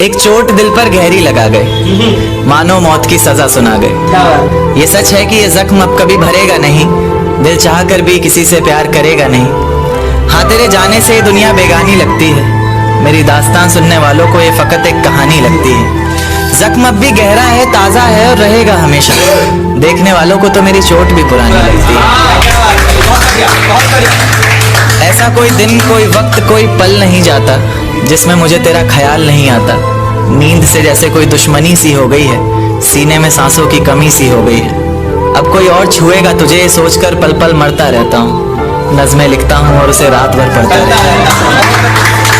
एक चोट दिल पर गहरी लगा गए, मानो मौत की सजा सुना गए। ये सच है कि ये जख्म अब कभी भरेगा नहीं, दिल चाह कर भी किसी से प्यार करेगा नहीं। हाँ, तेरे जाने से ये दुनिया बेगानी लगती है, मेरी दास्तान सुनने वालों को ये फकत एक कहानी लगती है। जख्म अब भी गहरा है, ताजा है और रहेगा हमेशा, देखने वालों को तो मेरी चोट भी पुरानी लगती है। ऐसा कोई दिन, कोई वक्त, कोई पल नहीं जाता जिसमें मुझे तेरा ख्याल नहीं आता। नींद से जैसे कोई दुश्मनी सी हो गई है, सीने में सांसों की कमी सी हो गई है। अब कोई और छुएगा तुझे सोचकर पल पल मरता रहता हूँ, नज़्में लिखता हूँ और उसे रात भर पढ़ता रहता हूँ।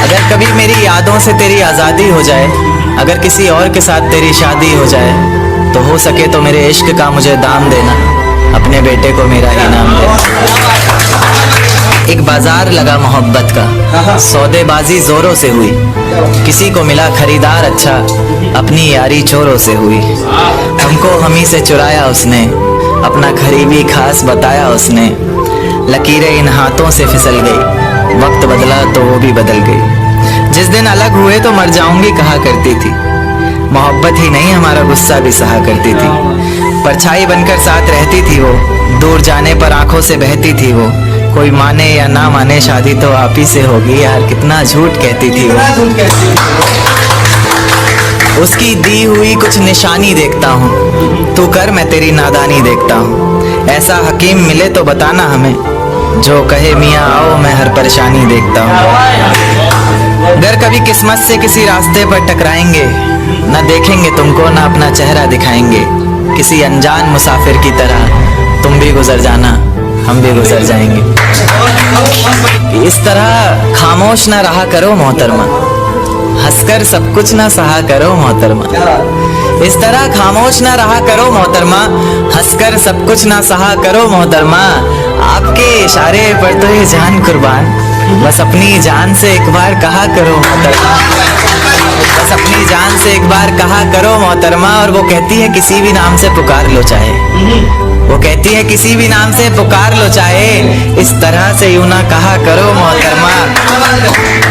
अगर कभी मेरी यादों से तेरी आज़ादी हो जाए, अगर किसी और के साथ तेरी शादी हो जाए, तो हो सके तो मेरे इश्क का मुझे दाम देना, अपने बेटे को मेरा इनाम देना। एक बाजार लगा मोहब्बत का, सौदेबाजी जोरों से हुई, किसी को मिला खरीदार अच्छा, अपनी यारी चोरों से हुई। हमको हमी से चुराया उसने, अपना करीबी खास बताया उसने। लकीरें इन हाथों से फिसल गई, वक्त बदला तो वो भी बदल गई। जिस दिन अलग हुए तो मर जाऊंगी कहा करती थी, मोहब्बत ही नहीं हमारा गुस्सा भी सहा करती थी। परछाई बनकर साथ रहती थी वो, दूर जाने पर आंखों से बहती थी वो। कोई माने या ना माने शादी तो आप ही से होगी, यार कितना झूठ कहती थी वो। उसकी दी हुई कुछ निशानी देखता हूँ, तू कर मैं तेरी नादानी देखता हूँ। ऐसा हकीम मिले तो बताना हमें, जो कहे मियाँ आओ मैं हर परेशानी देखता हूँ। अगर कभी किस्मत से किसी रास्ते पर टकराएंगे, न देखेंगे तुमको न अपना चेहरा दिखाएंगे। किसी अनजान मुसाफिर की तरह तुम भी गुजर जाना, हम भी गुजर जाएंगे। इस तरह खामोश ना रहा करो मोहतरमा, हंसकर सब कुछ ना सहा करो मोहतरमा। इस तरह खामोश ना रहा करो मोहतरमा, हंसकर सब कुछ ना सहा करो मोहतरमा। आपके इशारे पर तो ये जान कुर्बान, बस अपनी जान से एक बार कहा करो मोहतरमा, बस अपनी जान से एक बार कहा करो मोहतरमा। और वो कहती है किसी भी नाम से पुकार लो चाहे, वो कहती है किसी भी नाम से पुकार लो चाहे, इस तरह से यूं ना कहा करो मोहतरमा।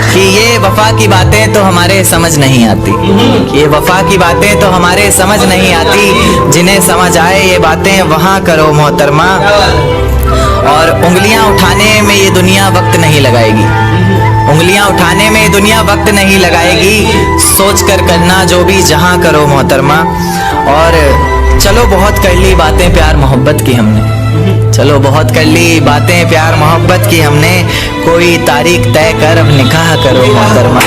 कि ये वफा की बातें तो हमारे समझ नहीं आती, ये वफा की बातें तो हमारे समझ नहीं आती। जिन्हें समझ आए ये बातें वहाँ करो मोहतरमा। और उंगलियां उठाने में ये दुनिया वक्त नहीं लगाएगी, उंगलियां उठाने में ये दुनिया वक्त नहीं लगाएगी। सोच कर करना जो भी जहां करो मोहतरमा। और चलो बहुत कर ली बातें प्यार मोहब्बत की हमने, चलो बहुत कर ली बातें प्यार मोहब्बत की हमने। कोई तारीख तय कर अब निकाह करो मोहतरमा।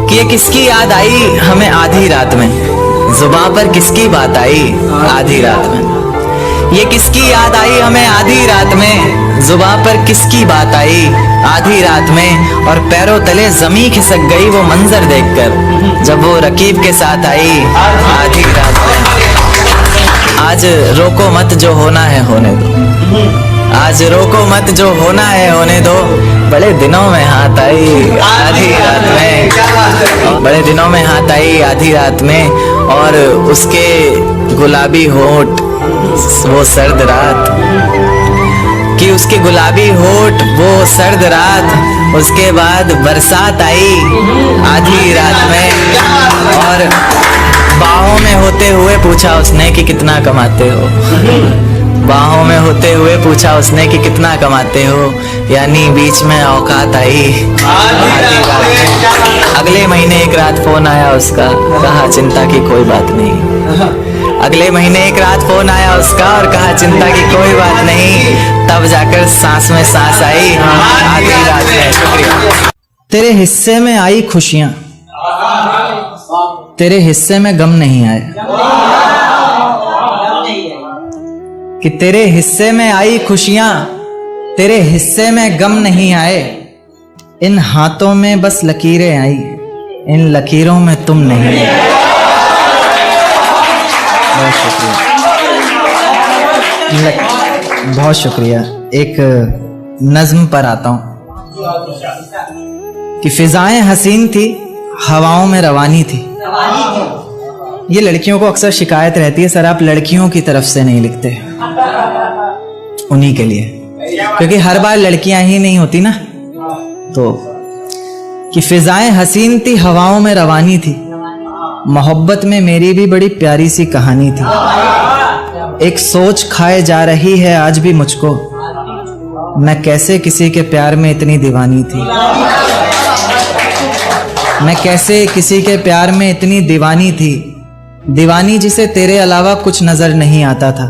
कि ये किसकी याद आई हमें आधी रात में, जुबान पर किसकी बात आई आधी रात में। ये किसकी याद आई हमें आधी रात में, जुबान पर किसकी बात आई आधी रात में। और पैरों तले जमी खिसक गई वो मंजर देखकर, जब वो रकीब के साथ आई आधी रात में। आज रोको मत जो होना है होने दो, आज रोको मत जो होना है होने दो। बड़े दिनों में हाथ आई आधी रात में, बड़े दिनों में हाथ आई आधी रात में। और उसके गुलाबी होठ वो सर्द रात, कि उसके गुलाबी होठ वो सर्द रात। उसके बाद बरसात आई आधी रात में, और बाहों में होते हुए पूछा उसने कि कितना कमाते हो, बाहों में होते हुए पूछा उसने कि कितना कमाते हो। यानी बीच में औकात आई आधी रात में। अगले महीने एक रात फोन आया उसका, कहा चिंता की कोई बात नहीं। अगले महीने एक रात फोन आया उसका और कहा चिंता की कोई बात नहीं। तब जाकर सांस में सांस आई आधी रात में। शुक्रिया। तेरे हिस्से में आई खुशियां, तेरे हिस्से में गम नहीं आया। कि तेरे हिस्से में आई खुशियां, तेरे हिस्से में गम नहीं आए। इन हाथों में बस लकीरें आई, इन लकीरों में तुम नहीं आए। बहुत शुक्रिया, बहुत शुक्रिया। एक नज्म पर आता हूं कि फिजाएं हसीन थी, हवाओं में रवानी थी। ये लड़कियों को अक्सर शिकायत रहती है, सर आप लड़कियों की तरफ से नहीं लिखते। उन्हीं के लिए, क्योंकि हर बार लड़कियां ही नहीं होती ना। तो कि फिजाएं हसीन थी, हवाओं में रवानी थी, मोहब्बत में मेरी भी बड़ी प्यारी सी कहानी थी। एक सोच खाए जा रही है आज भी मुझको, मैं कैसे किसी के प्यार में इतनी दीवानी थी। मैं कैसे किसी के प्यार में इतनी दीवानी थी, दीवानी जिसे तेरे अलावा कुछ नजर नहीं आता था।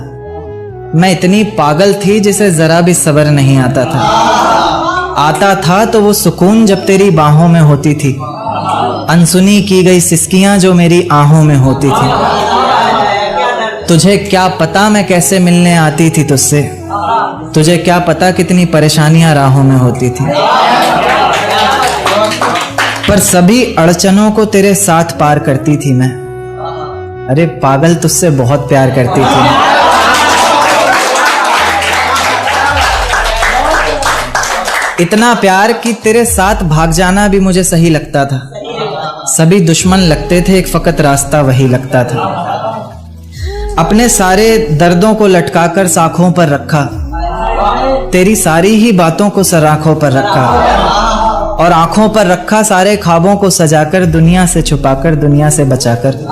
मैं इतनी पागल थी जिसे जरा भी सब्र नहीं आता था। आता था तो वो सुकून जब तेरी बाहों में होती थी, अनसुनी की गई सिसकियां जो मेरी आहों में होती थी। तुझे क्या पता मैं कैसे मिलने आती थी तुझसे, तुझे क्या पता कितनी परेशानियां राहों में होती थी। पर सभी अड़चनों को तेरे साथ पार करती थी मैं। अरे पागल, तुझसे बहुत प्यार करती थी। इतना प्यार कि तेरे साथ भाग जाना भी मुझे सही लगता था। सभी दुश्मन लगते थे, एक फकत रास्ता वही लगता था। अपने सारे दर्दों को लटकाकर साखों पर रखा, तेरी सारी ही बातों को सराखों पर रखा, और आंखों पर रखा सारे ख्वाबों को सजाकर, दुनिया से छुपाकर, दुनिया से बचाकर।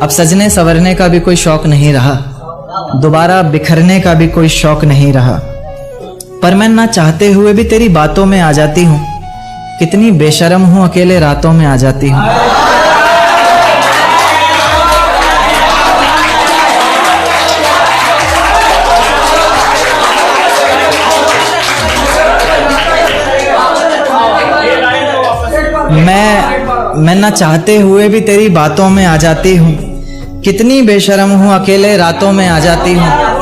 अब सजने संवरने का भी कोई शौक नहीं रहा, दोबारा बिखरने का भी कोई शौक नहीं रहा। पर मैं ना चाहते हुए भी तेरी बातों में आ जाती हूँ। कितनी बेशर्म हूँ, अकेले रातों में आ जाती हूँ। मैं ना चाहते हुए भी तेरी बातों में आ जाती हूँ। कितनी बेशर्म हूँ, अकेले रातों में आ जाती हूँ।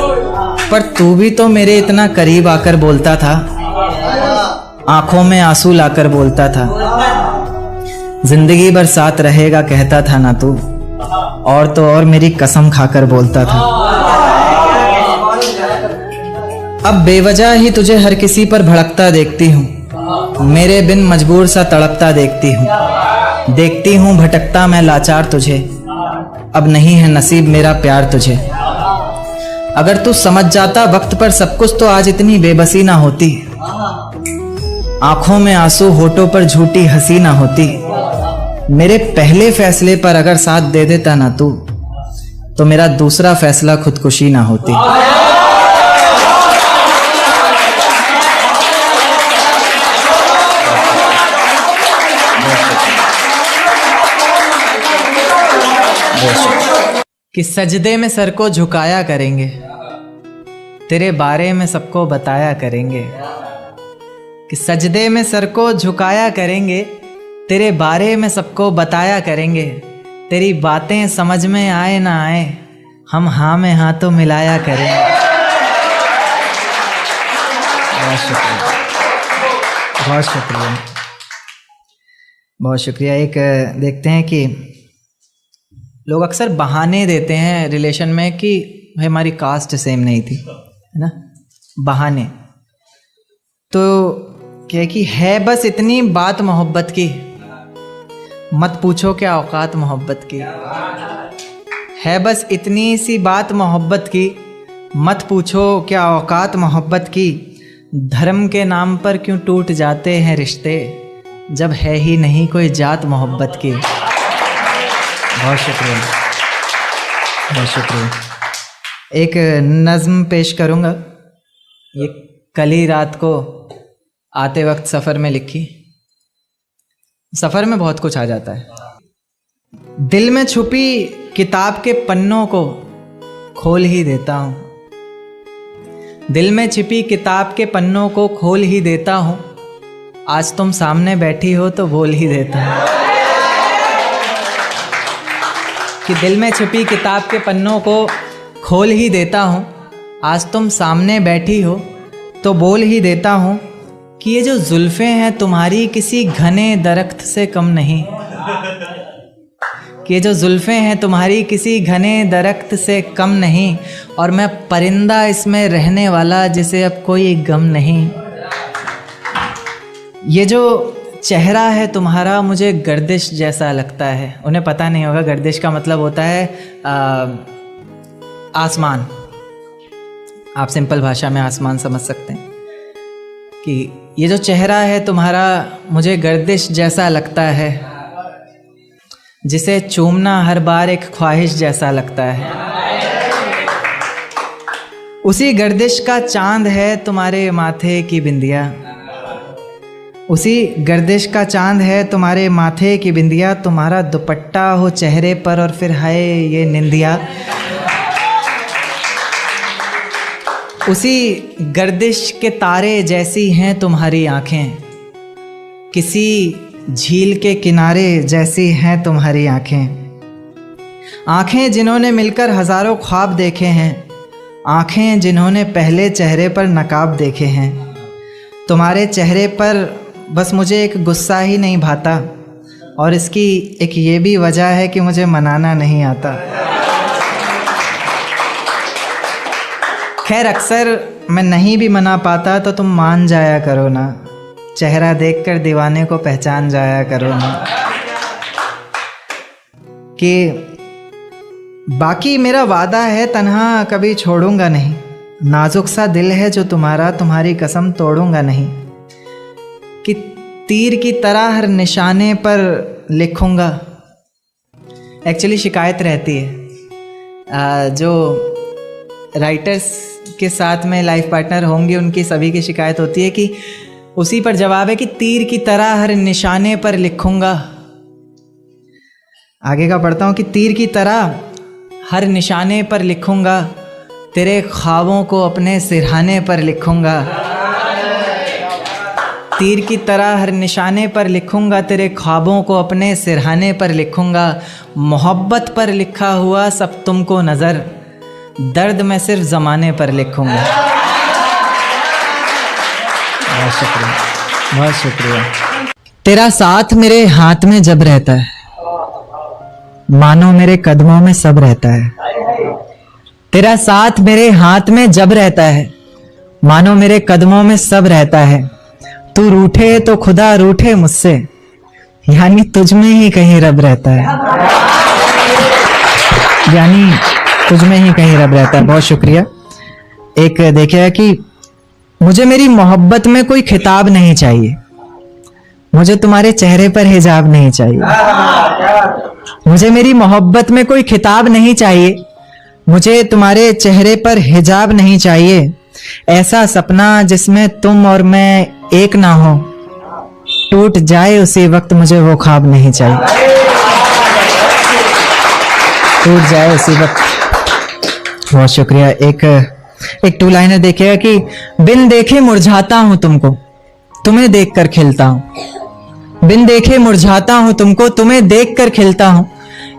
पर तू भी तो मेरे इतना करीब आकर बोलता था, आंखों में आंसू लाकर बोलता था। जिंदगी भर साथ रहेगा कहता था ना तू, और तो और मेरी कसम खाकर बोलता था। अब बेवजह ही तुझे हर किसी पर भड़कता देखती हूँ, मेरे बिन मजबूर सा तड़पता देखती हूँ भटकता मैं लाचार तुझे। अब नहीं है नसीब मेरा प्यार तुझे। अगर तू समझ जाता वक्त पर सब कुछ तो आज इतनी बेबसी ना होती। आंखों में आंसू, होठों पर झूठी हंसी ना होती। मेरे पहले फैसले पर अगर साथ दे देता ना तू, तो मेरा दूसरा फैसला खुदकुशी ना होती। कि सजदे में सर को झुकाया करेंगे, तेरे बारे में सबको बताया करेंगे। कि सजदे में सर को झुकाया करेंगे, तेरे बारे में सबको बताया करेंगे। तेरी बातें समझ में आए ना आए, हम हाँ में हाँ तो मिलाया करेंगे। बहुत शुक्रिया, बहुत शुक्रिया, बहुत शुक्रिया। एक देखते हैं कि लोग अक्सर बहाने देते हैं रिलेशन में कि भाई हमारी कास्ट सेम नहीं थी, है ना, बहाने। तो क्या कि है बस इतनी बात मोहब्बत की, मत पूछो क्या औकात मोहब्बत की। है बस इतनी सी बात मोहब्बत की, मत पूछो क्या औकात मोहब्बत की। धर्म के नाम पर क्यों टूट जाते हैं रिश्ते, जब है ही नहीं कोई जात मोहब्बत की। बहुत शुक्रिया, बहुत शुक्रिया। एक नज़्म पेश करूँगा, ये कल ही रात को आते वक्त सफ़र में लिखी। सफ़र में बहुत कुछ आ जाता है। दिल में छुपी किताब के पन्नों को खोल ही देता हूँ, दिल में छिपी किताब के पन्नों को खोल ही देता हूँ। आज तुम सामने बैठी हो तो बोल ही देता हूँ। कि दिल में छिपी किताब के पन्नों को खोल ही देता हूँ, आज तुम सामने बैठी हो तो बोल ही देता हूँ। कि ये जो जुल्फ़ें हैं तुम्हारी किसी घने दरख्त से कम नहीं, कि ये जो जुल्फ़ें हैं तुम्हारी किसी घने दरख्त से कम नहीं, और मैं परिंदा इसमें रहने वाला जिसे अब कोई गम नहीं। ये जो चेहरा है तुम्हारा मुझे गर्दिश जैसा लगता है। उन्हें पता नहीं होगा गर्दिश का मतलब होता है आसमान। आप सिंपल भाषा में आसमान समझ सकते हैं। कि ये जो चेहरा है तुम्हारा मुझे गर्दिश जैसा लगता है, जिसे चूमना हर बार एक ख्वाहिश जैसा लगता है। उसी गर्दिश का चांद है तुम्हारे माथे की बिंदिया, उसी गर्दिश का चांद है तुम्हारे माथे की बिंदिया। तुम्हारा दुपट्टा हो चेहरे पर और फिर हाय ये निंदिया। उसी गर्दिश के तारे जैसी हैं तुम्हारी आंखें, किसी झील के किनारे जैसी हैं तुम्हारी आंखें। आंखें जिन्होंने मिलकर हजारों ख्वाब देखे हैं, आंखें जिन्होंने पहले चेहरे पर नकाब देखे हैं। तुम्हारे चेहरे पर बस मुझे एक गुस्सा ही नहीं भाता, और इसकी एक ये भी वजह है कि मुझे मनाना नहीं आता। खैर अक्सर मैं नहीं भी मना पाता तो तुम मान जाया करो ना, चेहरा देखकर दीवाने को पहचान जाया करो ना। कि बाकी मेरा वादा है तन्हा कभी छोड़ूंगा नहीं, नाजुक सा दिल है जो तुम्हारा, तुम्हारी कसम तोड़ूंगा नहीं। कि तीर की तरह हर निशाने पर लिखूंगा। एक्चुअली शिकायत रहती है, जो राइटर्स के साथ में लाइफ पार्टनर होंगे उनकी सभी की शिकायत होती है कि उसी पर जवाब है कि तीर की तरह हर निशाने पर लिखूंगा। आगे का पढ़ता हूँ कि तीर की तरह हर निशाने पर लिखूंगा, तेरे ख्वाबों को अपने सिरहाने पर लिखूंगा। तीर की तरह हर निशाने पर लिखूंगा, तेरे ख्वाबों को अपने सिरहाने पर लिखूंगा। मोहब्बत पर लिखा हुआ सब तुमको नज़र, दर्द मैं सिर्फ ज़माने पर लिखूंगा। बहुत शुक्रिया, बहुत शुक्रिया। तेरा साथ मेरे हाथ में जब रहता है, मानो मेरे कदमों में सब रहता है। तेरा साथ मेरे हाथ में जब रहता है, मानो मेरे कदमों में सब रहता है। तू रूठे तो खुदा रूठे मुझसे, यानी तुझ में ही कहीं रब रहता है, यानी तुझ में ही कहीं रब रहता है। बहुत शुक्रिया। एक देखिए कि मुझे मेरी मोहब्बत में कोई खिताब नहीं चाहिए, मुझे तुम्हारे चेहरे पर हिजाब नहीं चाहिए। मुझे मेरी मोहब्बत में कोई खिताब नहीं चाहिए, मुझे तुम्हारे चेहरे पर हिजाब नहीं चाहिए। ऐसा सपना जिसमें तुम और मैं एक ना हो, टूट जाए उसी वक्त मुझे वो ख्वाब नहीं चाहिए, टूट जाए उसी वक्त। बहुत शुक्रिया। एक टू लाइनर देखिएगा कि बिन देखे मुरझाता हूं तुमको, तुम्हें देखकर खिलता हूं। बिन देखे मुरझाता हूं तुमको, तुम्हें देखकर खिलता हूं।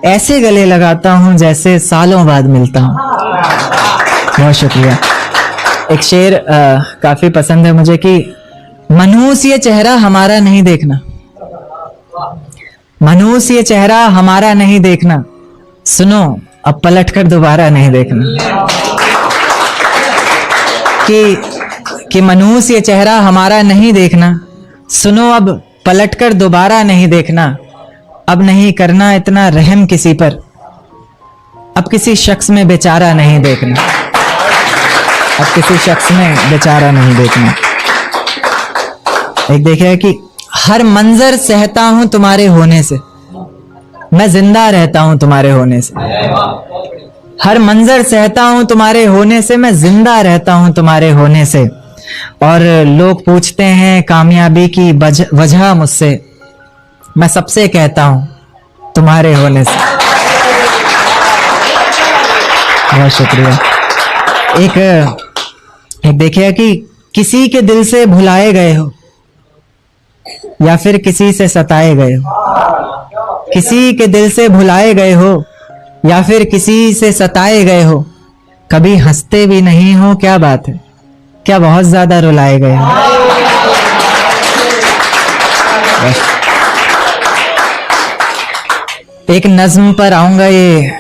ऐसे गले लगाता हूं जैसे सालों बाद मिलता हूं। बहुत शुक्रिया। एक शेर काफी पसंद है मुझे कि मनहूस ये चेहरा हमारा नहीं देखना, मनहूस ये चेहरा हमारा नहीं देखना, सुनो अब पलटकर दोबारा नहीं देखना। कि मनहूस ये चेहरा हमारा नहीं देखना, सुनो अब पलटकर दोबारा नहीं देखना। अब नहीं करना इतना रहम किसी पर, अब किसी शख्स में बेचारा नहीं देखना, अब किसी शख्स में बेचारा नहीं देखना। एक देखिए कि हर मंजर सहता हूं तुम्हारे होने से, मैं जिंदा रहता हूं तुम्हारे होने से। हर मंजर सहता हूं तुम्हारे होने से, मैं जिंदा रहता हूं तुम्हारे होने से। और लोग पूछते हैं कामयाबी की वजह मुझसे, मैं सबसे कहता हूं तुम्हारे होने से। बहुत शुक्रिया। एक देखिए कि किसी के दिल से भुलाए गए हो या फिर किसी से सताए गए हो, किसी के दिल से भुलाए गए हो या फिर किसी से सताए गए हो, कभी हंसते भी नहीं हो, क्या बात है, क्या बहुत ज्यादा रुलाए गए हो। एक नज्म पर आऊंगा, ये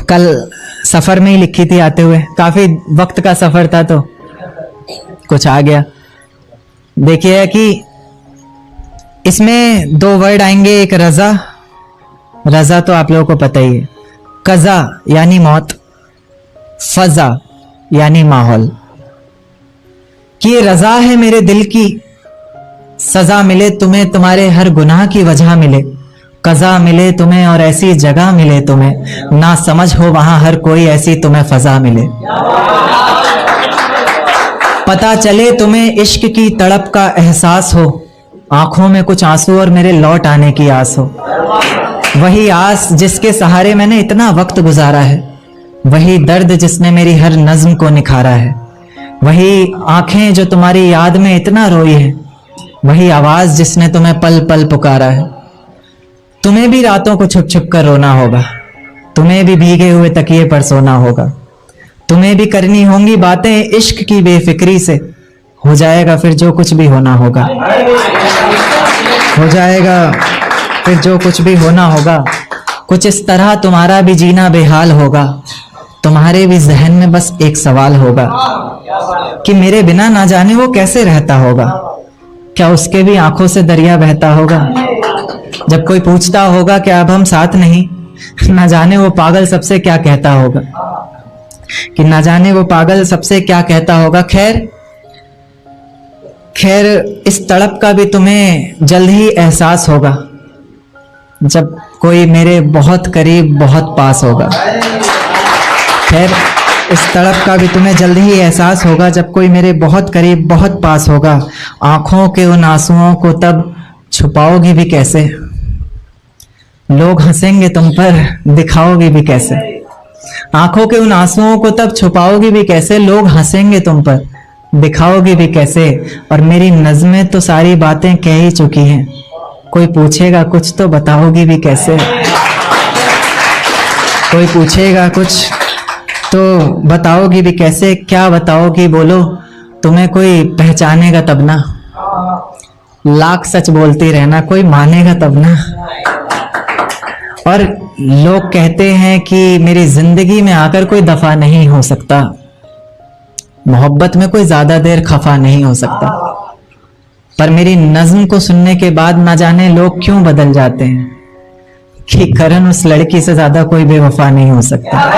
कल सफर में ही लिखी थी आते हुए, काफी वक्त का सफर था तो कुछ आ गया। देखिए कि इसमें दो वर्ड आएंगे, एक रजा, रजा तो आप लोगों को पता ही है, कजा यानी मौत, फजा यानी माहौल। कि ये रजा है मेरे दिल की, सजा मिले तुम्हें तुम्हारे हर गुनाह की वजह मिले, कज़ा मिले तुम्हें और ऐसी जगह मिले तुम्हें, ना समझ हो वहां हर कोई ऐसी तुम्हें फजा मिले। पता चले तुम्हें इश्क की तड़प का एहसास हो, आंखों में कुछ आंसू और मेरे लौट आने की आस हो। वही आस जिसके सहारे मैंने इतना वक्त गुजारा है, वही दर्द जिसने मेरी हर नज्म को निखारा है, वही आंखें जो तुम्हारी याद में इतना रोई है, वही आवाज जिसने तुम्हें पल पल पुकारा है। तुम्हें भी रातों को छुप छुप कर रोना होगा, तुम्हें भी भीगे हुए तकिए पर सोना होगा, तुम्हें भी करनी होंगी बातें इश्क की बेफिक्री से, हो जाएगा फिर जो कुछ भी होना होगा, हो जाएगा फिर जो कुछ भी होना होगा। कुछ इस तरह तुम्हारा भी जीना बेहाल होगा, तुम्हारे भी जहन में बस एक सवाल होगा कि मेरे बिना ना जाने वो कैसे रहता होगा, क्या उसके भी आंखों से दरिया बहता होगा। जब कोई पूछता होगा कि अब हम साथ नहीं, ना जाने वो पागल सबसे क्या कहता होगा, कि ना जाने वो पागल सबसे क्या कहता होगा। खैर खैर इस तड़प का भी तुम्हें जल्द ही एहसास होगा, जब कोई मेरे बहुत करीब बहुत पास होगा। खैर इस तड़प का भी तुम्हें जल्द ही एहसास होगा, जब कोई मेरे बहुत करीब बहुत पास होगा। आंखों के उन आंसुओं को तब छुपाओगी भी कैसे, लोग हंसेंगे तुम पर दिखाओगी भी कैसे। आंखों के उन आंसुओं को तब छुपाओगी भी कैसे, लोग हंसेंगे तुम पर दिखाओगी भी कैसे। और मेरी नज़्में तो सारी बातें कह ही चुकी हैं, कोई पूछेगा कुछ तो बताओगी भी कैसे। कोई पूछेगा कुछ तो बताओगी भी कैसे, क्या बताओगी बोलो, तुम्हें कोई पहचानेगा तब ना। लाख सच बोलती रहना, कोई मानेगा तब ना। और लोग कहते हैं कि मेरी जिंदगी में आकर कोई दफा नहीं हो सकता, मोहब्बत में कोई ज्यादा देर खफा नहीं हो सकता। पर मेरी नज्म को सुनने के बाद ना जाने लोग क्यों बदल जाते हैं, कि करण उस लड़की से ज्यादा कोई बेवफा नहीं हो सकता।